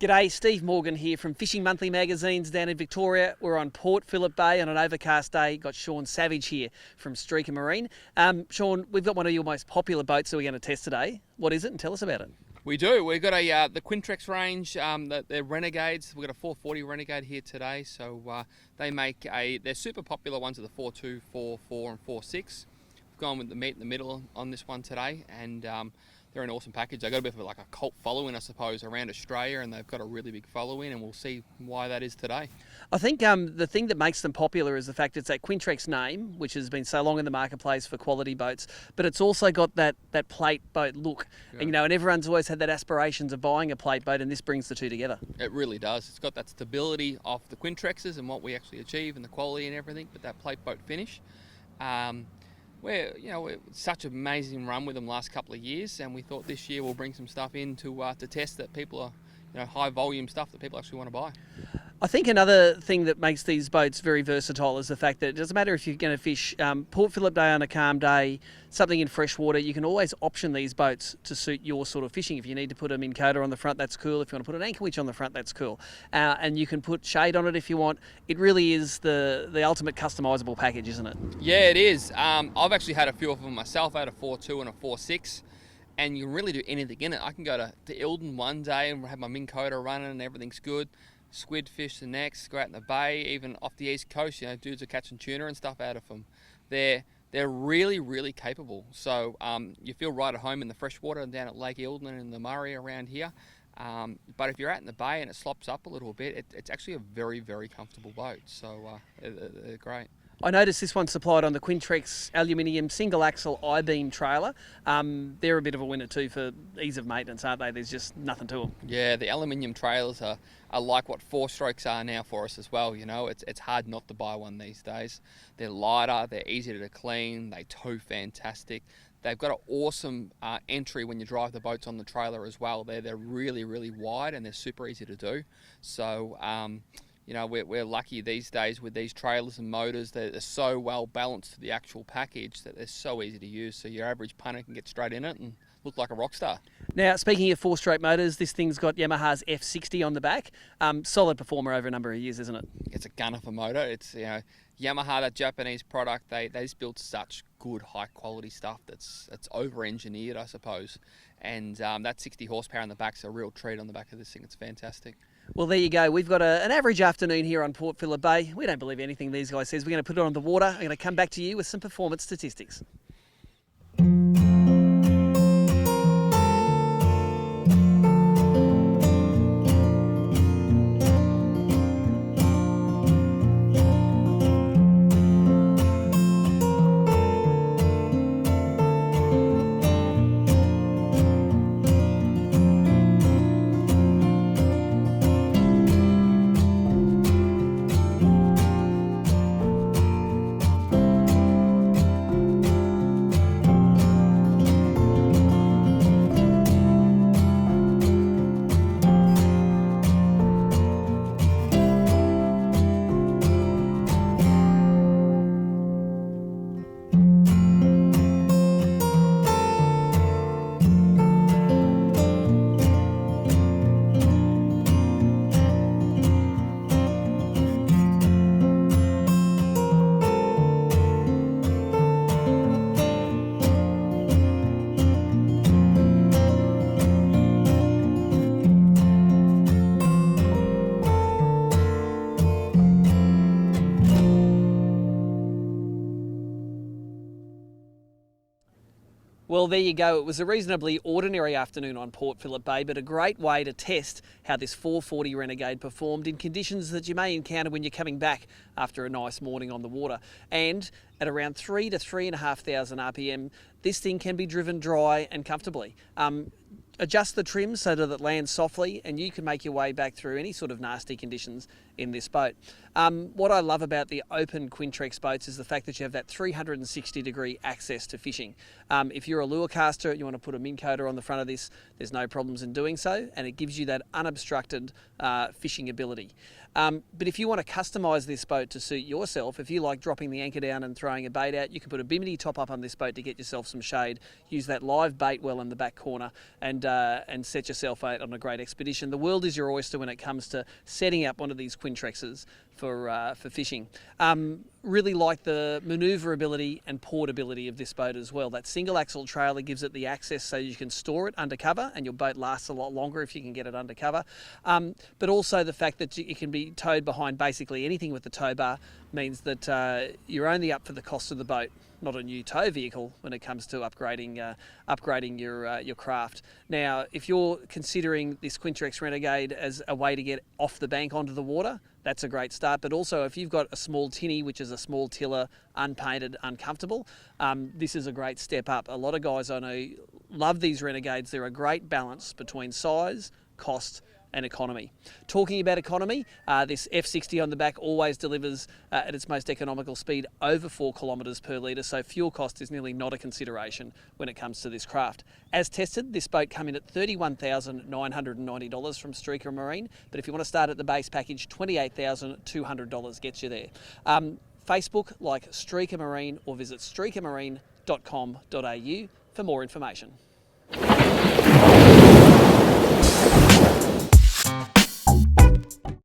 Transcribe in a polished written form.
G'day, Steve Morgan here from Fishing Monthly magazines down in Victoria. We're on Port Phillip Bay on an overcast day. Got Sean Savage here from Streaker Marine. Sean, we've got one of your most popular boats that we're going to test today. What is it, and tell us about it? We do. We've got the Quintrex range, the Renegades. We've got a 440 Renegade here today. So they're super popular ones are the 4.2, 4.4 and 4.6. We've gone with the meat in the middle on this one today, and they're an awesome package. They've got a bit of a cult following, I suppose, around Australia, and they've got a really big following, and we'll see why that is today. I think the thing that makes them popular is the fact it's that Quintrex name, which has been so long in the marketplace for quality boats, but it's also got that plate boat look. Yeah. And everyone's always had that aspirations of buying a plate boat, and this brings the two together. It really does. It's got that stability of the Quintrexes and what we actually achieve and the quality and everything, but that plate boat finish. We're such an amazing run with them last couple of years, and we thought this year we'll bring some stuff in to test that people are, high volume stuff that people actually want to buy. I think another thing that makes these boats very versatile is the fact that it doesn't matter if you're going to fish Port Phillip Day on a calm day, something in freshwater, you can always option these boats to suit your sort of fishing. If you need to put a Minn Kota on the front, that's cool. If you want to put an anchor winch on the front, that's cool. And you can put shade on it if you want. It really is the ultimate customisable package, isn't it? Yeah, it is. I've actually had a few of them myself. I had a 4.2 and a 4.6. And you can really do anything in it. I can go to Ilden one day and have my Minn Kota running and everything's good. Squid fish the next, go out in the bay, even off the east coast, dudes are catching tuna and stuff out of them. They're really, really capable. So you feel right at home in the freshwater and down at Lake Ilden and in the Murray around here. But if you're out in the bay and it slops up a little bit, it's actually a very, very comfortable boat. So they're great. I noticed this one's supplied on the Quintrex aluminium single axle I-beam trailer. They're a bit of a winner too for ease of maintenance, aren't they? There's just nothing to them. Yeah, the aluminium trailers are like what 4-strokes are now for us as well. It's hard not to buy one these days. They're lighter, they're easier to clean, they tow fantastic. They've got an awesome entry when you drive the boats on the trailer as well. They're really, really wide and they're super easy to do. So we're lucky these days with these trailers and motors. They're so well balanced to the actual package that they're so easy to use. So your average punter can get straight in it and look like a rock star. Now, speaking of 4-stroke motors, this thing's got Yamaha's F60 on the back. Solid performer over a number of years, isn't it? It's a gunner for motor. It's Yamaha, that Japanese product. They just build such good, high quality stuff that's over engineered, I suppose. And that 60 horsepower on the back's a real treat on the back of this thing. It's fantastic. Well, there you go. We've got an average afternoon here on Port Phillip Bay. We don't believe anything these guys says. We're going to put it on the water. I'm going to come back to you with some performance statistics. Well, there you go. It was a reasonably ordinary afternoon on Port Phillip Bay, but a great way to test how this 440 Renegade performed in conditions that you may encounter when you're coming back after a nice morning on the water. And at around 3 to 3,500 RPM, this thing can be driven dry and comfortably. Adjust the trim so that it lands softly and you can make your way back through any sort of nasty conditions in this boat. What I love about the open Quintrex boats is the fact that you have that 360 degree access to fishing. If you're a lure caster and you want to put a Minn Kota on the front of this, there's no problems in doing so, and it gives you that unobstructed fishing ability. But if you want to customise this boat to suit yourself, if you like dropping the anchor down and throwing a bait out, you can put a bimini top up on this boat to get yourself some shade. Use that live bait well in the back corner and set yourself out on a great expedition. The world is your oyster when it comes to setting up one of these Quintrexes for fishing. Really like the manoeuvrability and portability of this boat as well. That single axle trailer gives it the access so you can store it undercover, and your boat lasts a lot longer if you can get it undercover. But also the fact that it can be towed behind basically anything with the tow bar means that you're only up for the cost of the boat, not a new tow vehicle when it comes to upgrading your craft. Now, if you're considering this Quintrex Renegade as a way to get off the bank onto the water, that's a great start. But also, if you've got a small tinny, which is a small tiller, unpainted, uncomfortable, this is a great step up. A lot of guys I know love these Renegades. They're a great balance between size, cost, and economy. Talking about economy, this F60 on the back always delivers at its most economical speed over 4 kilometres per litre, so fuel cost is nearly not a consideration when it comes to this craft. As tested, this boat came in at $31,990 from Streaker Marine, but if you want to start at the base package, $28,200 gets you there. Facebook, like Streaker Marine, or visit streakermarine.com.au for more information.